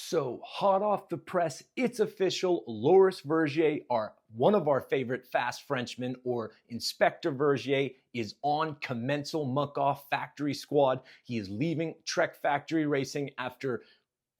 So hot off the press, it's official. Loris Vergier, one of our favorite fast Frenchmen, or Inspector Vergier, is on Commencal Muck-Off Factory Squad. He is leaving Trek Factory Racing after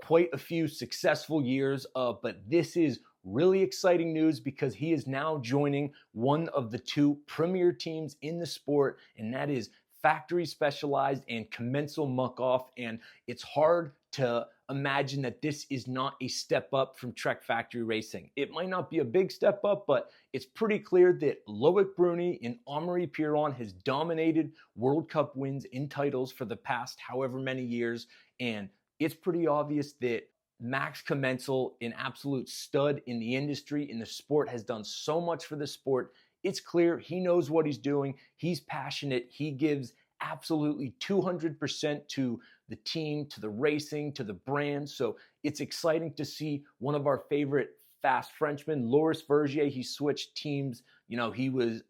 quite a few successful years, but this is really exciting news because he is now joining one of the two premier teams in the sport, and that is Factory Specialized and Commencal Muck-Off. And it's hard to imagine that this is not a step up from Trek Factory Racing. It might not be a big step up, but it's pretty clear that Loic Bruni and Amaury Pierron has dominated World Cup wins in titles for the past however many years, and it's pretty obvious that Max Commencal, an absolute stud in the industry, in the sport, has done so much for the sport. It's clear he knows what he's doing. He's passionate. He gives absolutely 200% to the team, to the racing, to the brand. So it's exciting to see one of our favorite fast Frenchmen, Loris Vergier. He switched teams. He was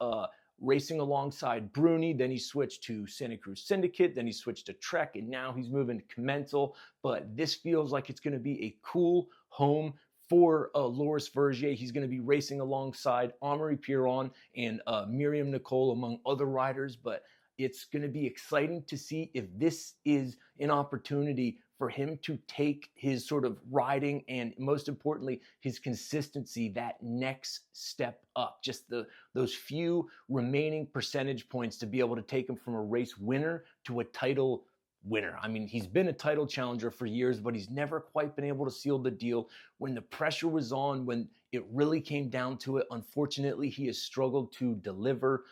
racing alongside Bruni, then he switched to Santa Cruz Syndicate, then he switched to Trek, and now he's moving to Commencal. But this feels like it's going to be a cool home for Loris Vergier. He's going to be racing alongside Amaury Pierron and Miriam Nicole, among other riders. But it's going to be exciting to see if this is an opportunity for him to take his sort of riding and, most importantly, his consistency that next step up. Just those few remaining percentage points to be able to take him from a race winner to a title winner. I mean, he's been a title challenger for years, but he's never quite been able to seal the deal. When the pressure was on, when it really came down to it, unfortunately, he has struggled to deliver.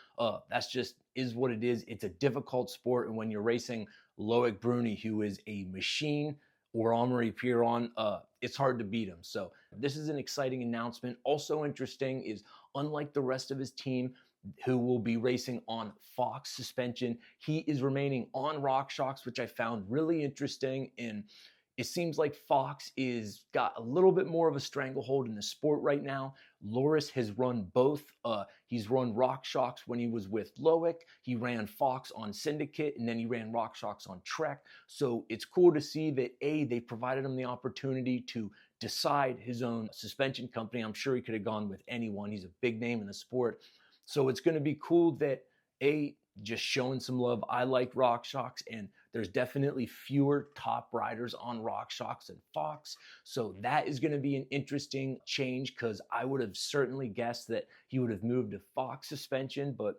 That's just is what it is. It's a difficult sport, and when you're racing Loic Bruni, who is a machine, or Amaury Pierron, it's hard to beat him. So this is an exciting announcement. Also interesting is, unlike the rest of his team, who will be racing on Fox suspension, he is remaining on RockShox, which I found really interesting. And it seems like Fox is got a little bit more of a stranglehold in the sport right now. Loris has run both. He's run RockShox when he was with Loic. He ran Fox on Syndicate, and then he ran RockShox on Trek. So it's cool to see that, they provided him the opportunity to decide his own suspension company. I'm sure he could have gone with anyone. He's a big name in the sport. So it's going to be cool that, just showing some love. I like RockShox, and there's definitely fewer top riders on RockShox than Fox. So that is going to be an interesting change, because I would have certainly guessed that he would have moved to Fox suspension. But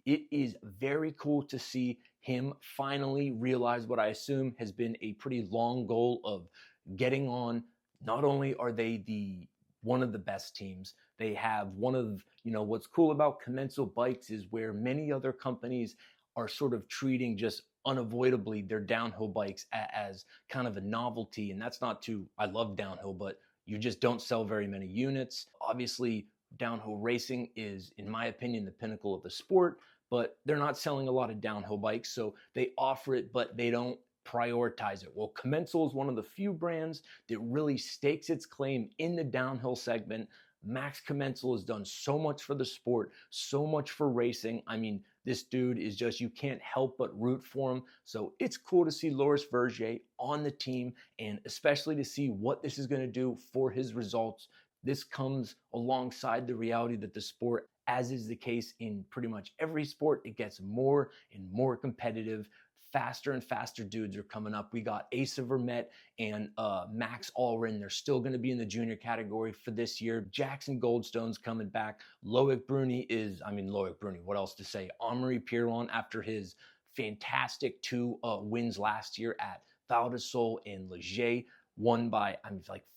it is very cool to see him finally realize what I assume has been a pretty long goal of getting on. Not only are they one of the best teams, they have one of, what's cool about Commencal bikes is where many other companies are sort of treating just unavoidably their downhill bikes as kind of a novelty. And that's not I love downhill, but you just don't sell very many units. Obviously, downhill racing is, in my opinion, the pinnacle of the sport, but they're not selling a lot of downhill bikes. So they offer it, but they don't prioritize it. Well, Commencal is one of the few brands that really stakes its claim in the downhill segment. Max Commencal has done so much for the sport, so much for racing. I mean, this dude is just, you can't help but root for him. So it's cool to see Loris Vergier on the team, and especially to see what this is going to do for his results. This comes alongside the reality that the sport, as is the case in pretty much every sport, it gets more and more competitive. Faster and faster dudes are coming up. We got Asa Vermette and Max Allred. They're still going to be in the junior category for this year. Jackson Goldstone's coming back. Loic Bruni, what else to say? Amaury Pierron, after his fantastic 2 wins last year at Val de Sol and Leger, won by,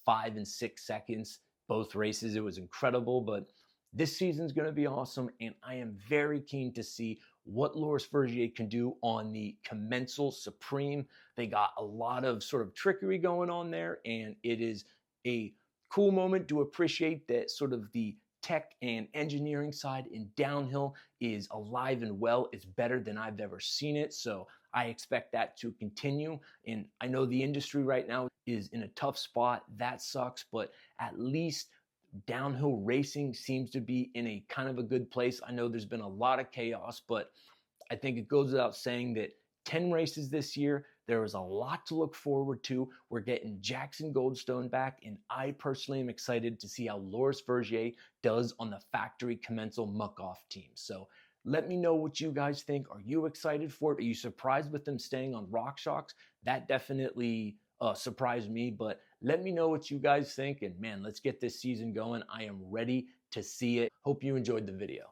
5 and 6 seconds, both races. It was incredible, but this season's going to be awesome, and I am very keen to see what Loris Vergier can do on the Commencal Supreme. They got a lot of sort of trickery going on there, and it is a cool moment to appreciate that sort of the tech and engineering side in downhill is alive and well. It's better than I've ever seen it, so I expect that to continue. And I know the industry right now is in a tough spot. That sucks, but at least downhill racing seems to be in a kind of a good place. I know there's been a lot of chaos, but I think it goes without saying that 10 races this year, There is a lot to look forward to. We're getting Jackson Goldstone back, and I personally am excited to see how Loris Vergier does on the factory Commencal muck-off team. So let me know what you guys think. Are you excited for it? Are you surprised with them staying on RockShox? That definitely surprised me, but let me know what you guys think. And man, let's get this season going. I am ready to see it. Hope you enjoyed the video.